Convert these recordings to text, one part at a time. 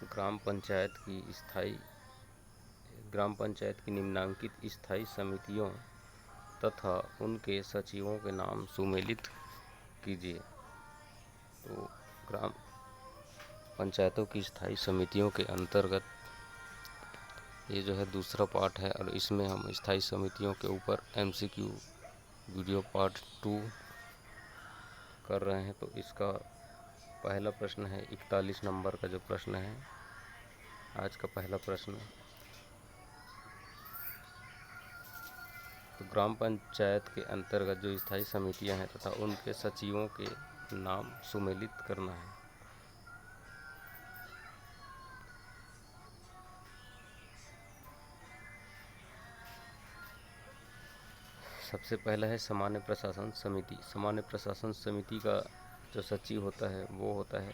ग्राम पंचायत की निम्नांकित स्थायी समितियों तथा उनके सचिवों के नाम सुमेलित कीजिए। तो ग्राम पंचायतों की स्थायी समितियों के अंतर्गत ये जो है दूसरा पार्ट है, और इसमें हम स्थायी समितियों के ऊपर MCQ वीडियो पार्ट 2 कर रहे हैं। तो इसका पहला प्रश्न है 41 नंबर का जो प्रश्न है, आज का पहला प्रश्न। तो ग्राम पंचायत के अंतर्गत जो स्थायी समितियां हैं तथा उनके सचिवों के नाम सुमेलित करना है। सबसे पहला है सामान्य प्रशासन समिति। सामान्य प्रशासन समिति का जो सचिव होता है वो होता है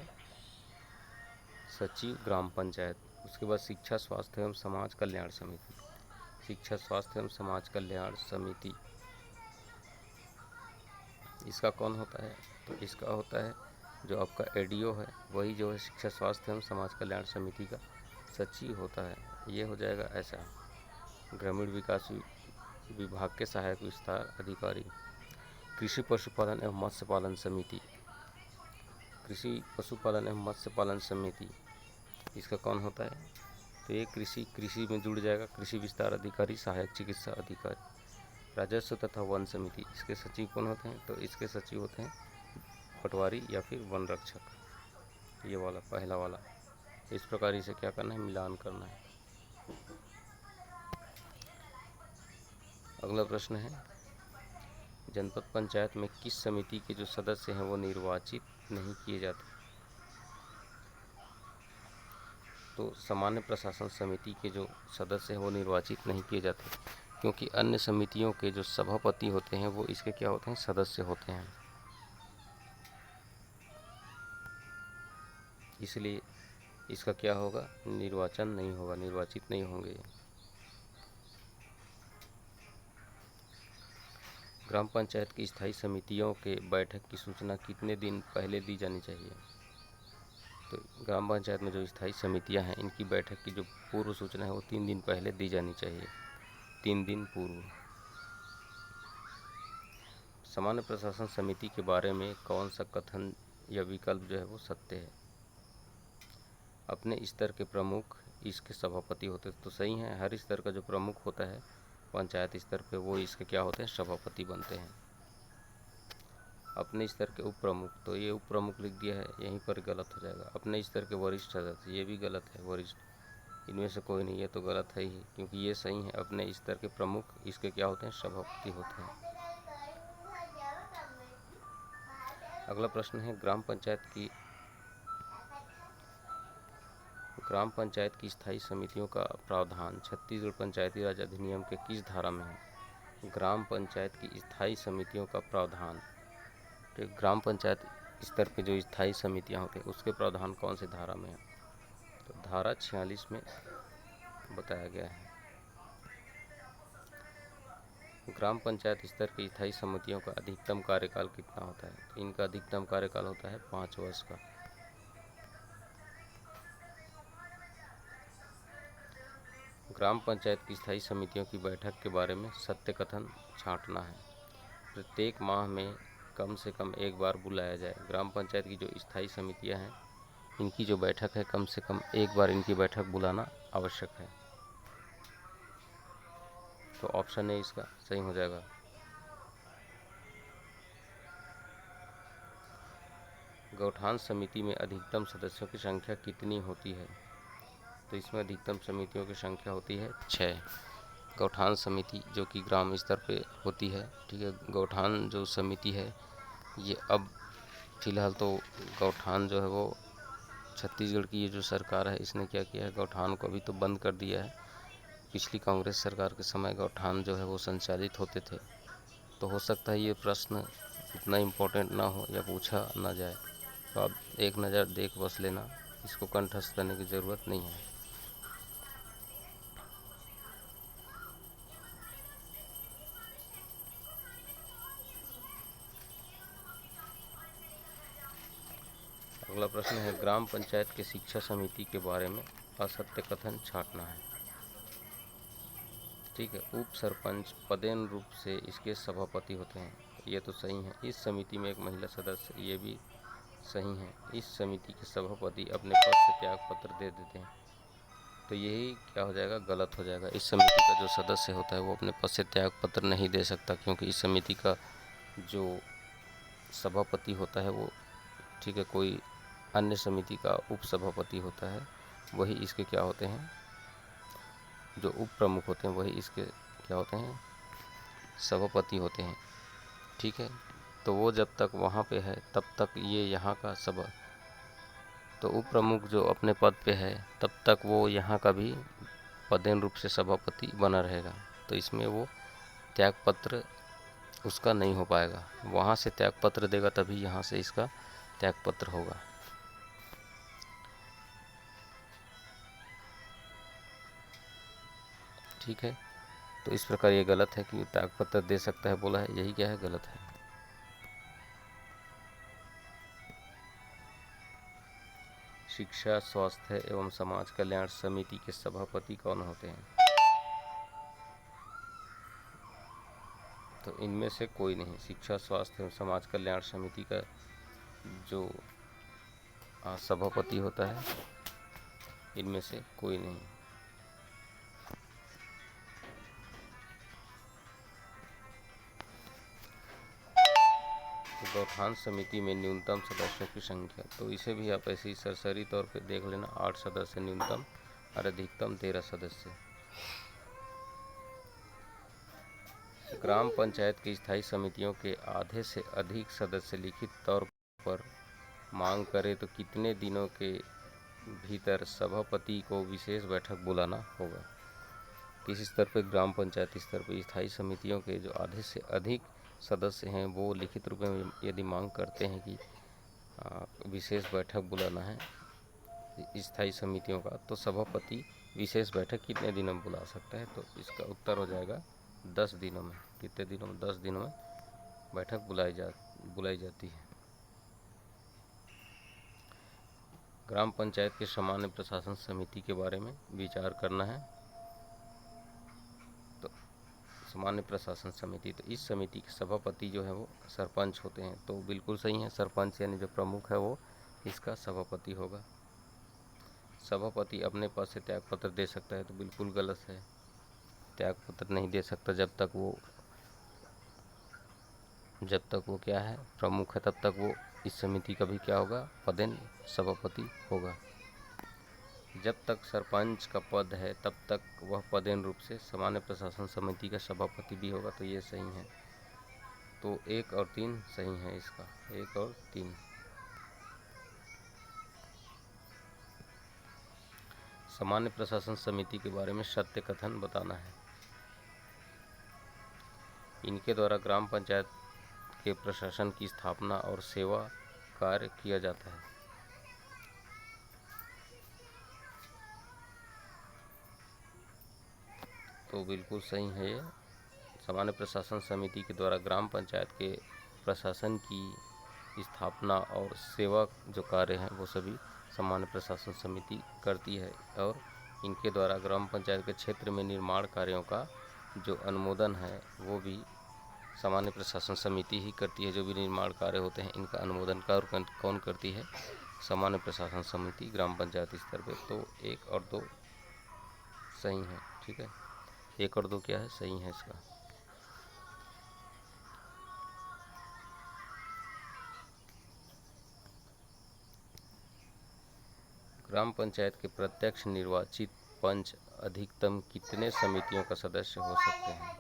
सचिव ग्राम पंचायत। उसके बाद शिक्षा स्वास्थ्य एवं समाज कल्याण समिति। शिक्षा स्वास्थ्य एवं समाज कल्याण समिति, इसका कौन होता है? तो इसका होता है जो आपका ADO है, वही जो है शिक्षा स्वास्थ्य एवं समाज कल्याण समिति का सचिव होता है। ये हो जाएगा ऐसा। ग्रामीण विकास विभाग के सहायक विस्तार अधिकारी। कृषि पशुपालन एवं मत्स्य पालन समिति। कृषि पशुपालन एवं मत्स्य पालन समिति, इसका कौन होता है? तो ये कृषि में जुड़ जाएगा। कृषि विस्तार अधिकारी, सहायक चिकित्सा अधिकारी। राजस्व तथा वन समिति, इसके सचिव कौन होते हैं? तो इसके सचिव होते हैं पटवारी या फिर वन रक्षक। ये वाला पहला वाला। इस प्रकार इसे क्या करना है? मिलान करना है। अगला प्रश्न है जनपद पंचायत में किस समिति के जो सदस्य हैं वो निर्वाचित नहीं किए जाते? तो सामान्य प्रशासन समिति के जो सदस्य हैं वो निर्वाचित नहीं किए जाते, क्योंकि अन्य समितियों के जो सभापति होते हैं वो इसके क्या होते हैं? सदस्य होते हैं। इसलिए इसका क्या होगा? निर्वाचन नहीं होगा, निर्वाचित नहीं होंगे। ग्राम पंचायत की स्थायी समितियों के बैठक की सूचना कितने दिन पहले दी जानी चाहिए? तो ग्राम पंचायत में जो स्थायी समितियां हैं इनकी बैठक की जो पूर्व सूचना है वो 3 दिन पहले दी जानी चाहिए, 3 दिन पूर्व। सामान्य प्रशासन समिति के बारे में कौन सा कथन या विकल्प जो है वो सत्य है? अपने स्तर के प्रमुख इसके सभापति होते तो सही है। हर स्तर का जो प्रमुख होता है पंचायत स्तर पे वो इसके क्या होते हैं? सभापति बनते हैं। अपने स्तर के उप प्रमुख, तो ये उप प्रमुख लिख दिया है, यहीं पर गलत हो जाएगा। अपने स्तर के वरिष्ठ सदस्य, ये भी गलत है। वरिष्ठ, इनमें से कोई नहीं, ये तो गलत है ही, क्योंकि ये सही है। अपने स्तर के प्रमुख इसके क्या होते हैं? सभापति होते हैं। अगला प्रश्न है ग्राम पंचायत की स्थायी समितियों का प्रावधान छत्तीसगढ़ पंचायती राज अधिनियम के किस धारा में है? ग्राम पंचायत की स्थायी समितियों का प्रावधान, तो ग्राम पंचायत स्तर पे जो स्थायी समितियां होती हैं उसके प्रावधान कौन सी धारा में है? तो धारा 46 में बताया गया है। ग्राम पंचायत स्तर की स्थायी समितियों का अधिकतम कार्यकाल कितना होता है? तो इनका अधिकतम कार्यकाल होता है 5 वर्ष का। ग्राम पंचायत की स्थायी समितियों की बैठक के बारे में सत्य कथन छांटना है। प्रत्येक माह में कम से कम एक बार बुलाया जाए। ग्राम पंचायत की जो स्थायी समितियां हैं इनकी जो बैठक है कम से कम एक बार इनकी बैठक बुलाना आवश्यक है। तो ऑप्शन ए इसका सही हो जाएगा। गौठान समिति में अधिकतम सदस्यों की संख्या कितनी होती है? तो इसमें अधिकतम समितियों की संख्या होती है 6। गौठान समिति जो कि ग्राम स्तर पे होती है, ठीक है। गौठान जो समिति है ये अब फिलहाल तो गौठान जो है वो छत्तीसगढ़ की ये जो सरकार है इसने क्या किया है, गौठान को अभी तो बंद कर दिया है। पिछली कांग्रेस सरकार के समय गौठान जो है वो संचालित होते थे। तो हो सकता है ये प्रश्न इतना इम्पोर्टेंट ना हो या पूछा ना जाए, तो आप एक नज़र देख बस लेना, इसको कंठस्थ करने की ज़रूरत नहीं है। अगला प्रश्न है, ग्राम पंचायत के शिक्षा समिति के बारे में असत्य कथन छांटना है। ठीक है, उप सरपंच पदेन रूप से इसके सभापति होते हैं, ये तो सही है। इस समिति में एक महिला सदस्य, ये भी सही है। इस समिति के सभापति अपने पद से त्याग पत्र दे देते हैं, तो यही क्या हो जाएगा, गलत हो जाएगा। इस समिति का जो सदस्य होता है वो अपने पद से त्याग पत्र नहीं दे सकता, क्योंकि इस समिति का जो सभापति होता है वो, ठीक है, कोई अन्य समिति का उप सभापति होता है, वही इसके क्या होते हैं, जो उप प्रमुख होते हैं वही इसके क्या होते हैं, सभापति होते हैं। ठीक है, तो वो जब तक वहाँ पे है तब तक ये यहाँ का सभा, तो उप प्रमुख जो अपने पद पे है तब तक वो यहाँ का भी पदेन रूप से सभापति बना रहेगा, तो इसमें वो त्यागपत्र उसका नहीं हो पाएगा। वहाँ से त्यागपत्र देगा तभी यहाँ से इसका त्यागपत्र होगा। ठीक है, तो इस प्रकार ये गलत है कि त्यागपत्र दे सकता है बोला है, यही क्या है, गलत है। शिक्षा, स्वास्थ्य एवं समाज कल्याण समिति के सभापति कौन होते हैं? तो इनमें से कोई नहीं। शिक्षा, स्वास्थ्य एवं समाज कल्याण समिति का जो सभापति होता है, इनमें से कोई नहीं। गौठान समिति में न्यूनतम सदस्यों की संख्या, तो इसे भी आप ऐसे ही सरसरी तौर पे देख लेना, 8 सदस्य न्यूनतम और अधिकतम 13 सदस्य। ग्राम पंचायत की स्थायी समितियों के आधे से अधिक सदस्य लिखित तौर पर मांग करें तो कितने दिनों के भीतर सभापति को विशेष बैठक बुलाना होगा? किस स्तर पर? ग्राम पंचायत स्तर पर स्थायी समितियों के जो आधे से अधिक सदस्य हैं वो लिखित रूप में यदि मांग करते हैं कि विशेष बैठक बुलाना है स्थायी समितियों का, तो सभापति विशेष बैठक कितने दिनों में बुला सकता है? तो इसका उत्तर हो जाएगा 10 दिनों में। कितने दिनों में? 10 दिनों में बैठक बुलाई जाती है। ग्राम पंचायत के सामान्य प्रशासन समिति के बारे में विचार करना है। तो सामान्य प्रशासन समिति, तो इस समिति के सभापति जो है वो सरपंच होते हैं, तो बिल्कुल सही है। सरपंच यानी जो प्रमुख है वो इसका सभापति होगा। सभापति अपने पद से त्यागपत्र दे सकता है, तो बिल्कुल गलत है। त्यागपत्र नहीं दे सकता जब तक वो क्या है, प्रमुख है, तब तक वो इस समिति का भी क्या होगा, पदेन सभापति होगा। जब तक सरपंच का पद है तब तक वह पदेन रूप से सामान्य प्रशासन समिति का सभापति भी होगा, तो ये सही है। तो 1 और 3 सही है इसका, 1 और 3। सामान्य प्रशासन समिति के बारे में सत्य कथन बताना है। इनके द्वारा ग्राम पंचायत के प्रशासन की स्थापना और सेवा कार्य किया जाता है। तो बिल्कुल सही है ये। सामान्य प्रशासन समिति के द्वारा ग्राम पंचायत के प्रशासन की स्थापना और सेवा जो कार्य हैं वो सभी सामान्य प्रशासन समिति करती है, और इनके द्वारा ग्राम पंचायत के क्षेत्र में निर्माण कार्यों का जो अनुमोदन है वो भी सामान्य प्रशासन समिति ही करती है। जो भी निर्माण कार्य होते हैं इनका अनुमोदन कौन करती है? सामान्य प्रशासन समिति ग्राम पंचायत स्तर पे। तो 1 और 2 सही है। ठीक है, 1 और 2 क्या है, सही है इसका। ग्राम पंचायत के प्रत्यक्ष निर्वाचित पंच अधिकतम कितने समितियों का सदस्य हो सकते हैं?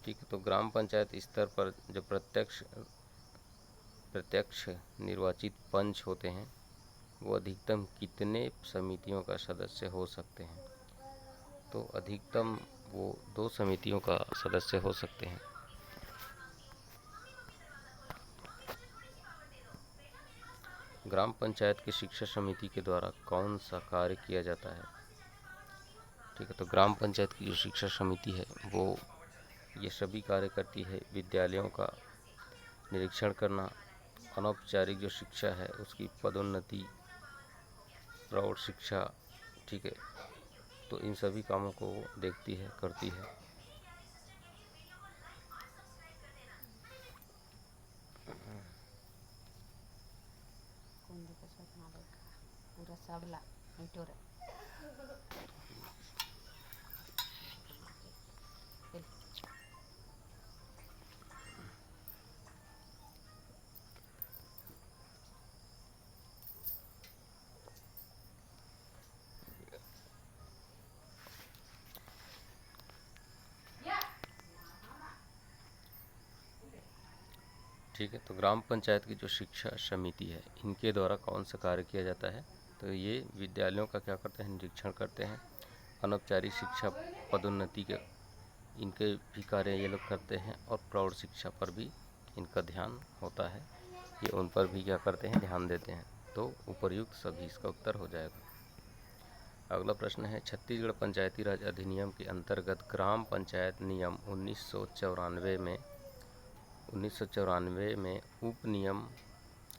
ठीक है, तो ग्राम पंचायत स्तर पर जो प्रत्यक्ष निर्वाचित पंच होते हैं वो अधिकतम कितने समितियों का सदस्य हो सकते हैं? तो अधिकतम वो 2 समितियों का सदस्य हो सकते हैं। ग्राम पंचायत की शिक्षा समिति के द्वारा कौन सा कार्य किया जाता है? ठीक है, तो ग्राम पंचायत की जो शिक्षा समिति है वो ये सभी कार्य करती है। विद्यालयों का निरीक्षण करना अनौपचारिक जो शिक्षा है उसकी पदोन्नति, प्रौढ़ शिक्षा, ठीक है, तो इन सभी कामों को वो देखती है, करती है। पूरा सबला मिटोरे ठीक है, तो ग्राम पंचायत की जो शिक्षा समिति है इनके द्वारा कौन सा कार्य किया जाता है, तो ये विद्यालयों का क्या करते हैं, निरीक्षण करते हैं। अनौपचारिक शिक्षा पदोन्नति के इनके भी कार्य ये लोग करते हैं, और प्रौढ़ शिक्षा पर भी इनका ध्यान होता है, ये उन पर भी क्या करते हैं, ध्यान देते हैं। तो उपर्युक्त सभी इसका उत्तर हो जाएगा। अगला प्रश्न है, छत्तीसगढ़ पंचायती राज अधिनियम के अंतर्गत ग्राम पंचायत नियम 1994 में उप नियम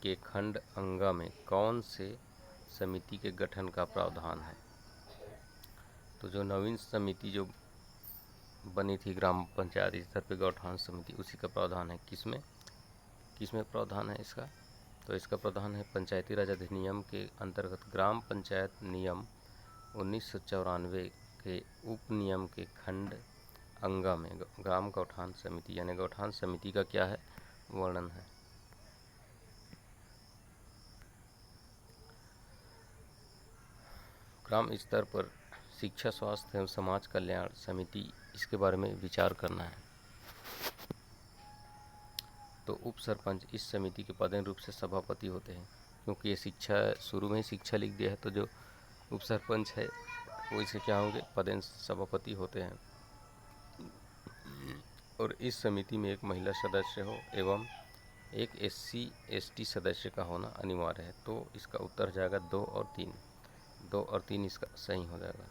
के खंड अंगा में कौन से समिति के गठन का प्रावधान है। तो जो नवीन समिति जो बनी थी ग्राम पंचायत स्तर पर गौठान समिति, उसी का प्रावधान है। किसमें प्रावधान है इसका, तो इसका प्रावधान है पंचायती राज अधिनियम के अंतर्गत ग्राम पंचायत नियम 1994 के उप नियम के खंड अंगा में ग्राम गौठान समिति, यानी गौठान समिति का क्या है, वर्णन है। ग्राम स्तर पर शिक्षा, स्वास्थ्य एवं समाज कल्याण समिति, इसके बारे में विचार करना है। तो उप सरपंच इस समिति के पदेन रूप से सभापति होते हैं, क्योंकि ये शिक्षा शुरू में ही शिक्षा लिख दिया है, तो जो उप सरपंच है वो इसे क्या होंगे, पदेन सभापति होते हैं। और इस समिति में एक महिला सदस्य हो एवं एक SC/ST सदस्य का होना अनिवार्य है। तो इसका उत्तर जाएगा 2 और 3। 2 और 3 इसका सही हो जाएगा।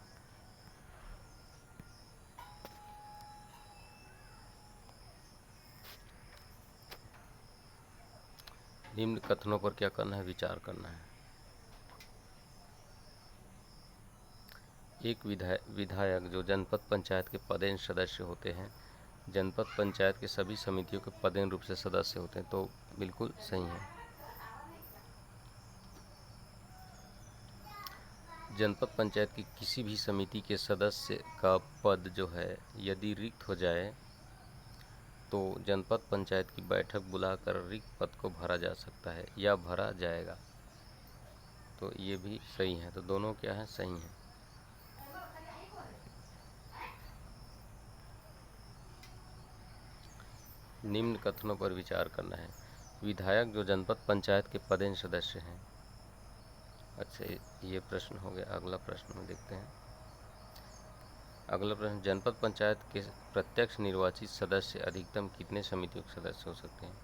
निम्न कथनों पर क्या करना है, विचार करना है। एक विधायक जो जनपद पंचायत के पदेन सदस्य होते हैं, जनपद पंचायत के सभी समितियों के पदेन रूप से सदस्य होते हैं, तो बिल्कुल सही है। जनपद पंचायत की किसी भी समिति के सदस्य का पद जो है यदि रिक्त हो जाए तो जनपद पंचायत की बैठक बुलाकर रिक्त पद को भरा जा सकता है या भरा जाएगा। तो ये भी सही है, तो दोनों क्या है, सही हैं। निम्न कथनों पर विचार करना है। विधायक जो जनपद पंचायत के पदेन सदस्य हैं। अच्छा, ये प्रश्न हो गया। अगला प्रश्न में देखते हैं। अगला प्रश्न, जनपद पंचायत के प्रत्यक्ष निर्वाचित सदस्य अधिकतम कितने समितियों के सदस्य हो सकते हैं।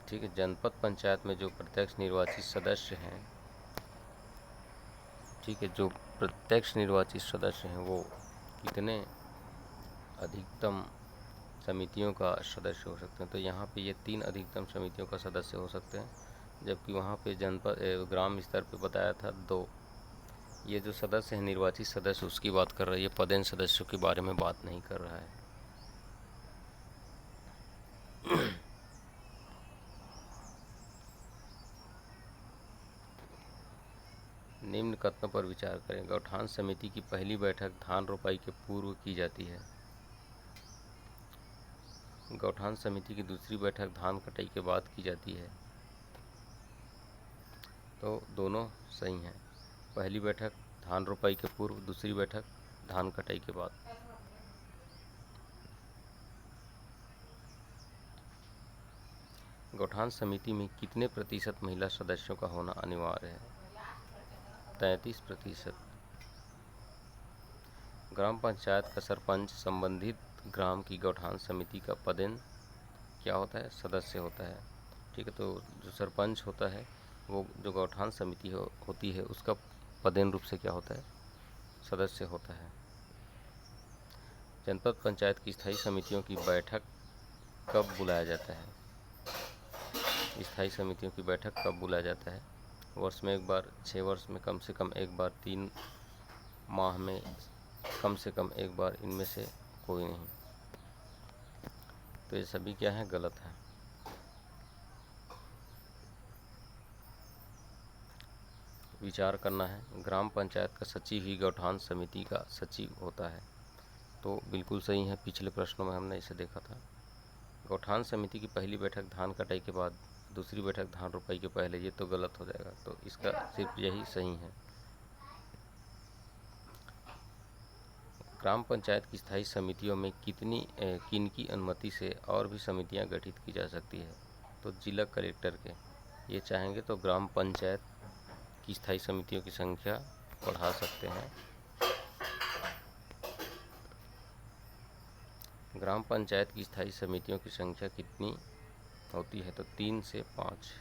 ठीक है, जनपद पंचायत में जो प्रत्यक्ष निर्वाचित सदस्य हैं, ठीक है, जो प्रत्यक्ष निर्वाचित सदस्य हैं वो कितने अधिकतम समितियों का सदस्य हो सकते हैं। तो यहाँ पे ये 3 अधिकतम समितियों का सदस्य हो सकते हैं, जबकि वहाँ पे जनपद ग्राम स्तर पे बताया था 2। ये जो सदस्य हैं निर्वाचित सदस्य, उसकी बात कर रहा है, ये पदेन सदस्यों के बारे में बात नहीं कर रहा है। निम्न कथनों पर विचार करें। गौठान समिति की पहली बैठक धान रोपाई के पूर्व की जाती है। गौठान समिति की दूसरी बैठक धान कटाई के बाद की जाती है। तो दोनों सही हैं। पहली बैठक धान रोपाई के पूर्व, दूसरी बैठक धान कटाई के बाद। गौठान समिति में कितने प्रतिशत महिला सदस्यों का होना अनिवार्य है। 33%। ग्राम पंचायत का सरपंच संबंधित ग्राम की गौठान समिति का पदेन क्या होता है, सदस्य होता है। ठीक है, तो जो सरपंच होता है वो जो गौठान समिति होती है उसका पदेन रूप से क्या होता है, सदस्य होता है। जनपद पंचायत की स्थायी समितियों की बैठक कब बुलाया जाता है? स्थायी समितियों की बैठक कब बुलाया जाता है? वर्ष में एक बार, 6 वर्ष में कम से कम एक बार, 3 माह में कम से कम एक बार, इनमें से कोई नहीं। तो ये सभी क्या हैं? गलत हैं। विचार करना है। ग्राम पंचायत का सचिव ही गौठान समिति का सचिव होता है। तो बिल्कुल सही है, पिछले प्रश्नों में हमने इसे देखा था। गौठान समिति की पहली बैठक धान कटाई के बाद, दूसरी बैठक धान रोपाई के पहले, ये तो गलत हो जाएगा। तो इसका सिर्फ यही सही है। ग्राम पंचायत की स्थायी समितियों में किनकी अनुमति से और भी समितियां गठित की जा सकती है? तो जिला कलेक्टर के। ये चाहेंगे तो ग्राम पंचायत की स्थायी समितियों की संख्या बढ़ा सकते हैं। ग्राम पंचायत की स्थायी समितियों की संख्या कितनी होती है? तो 3 से 5।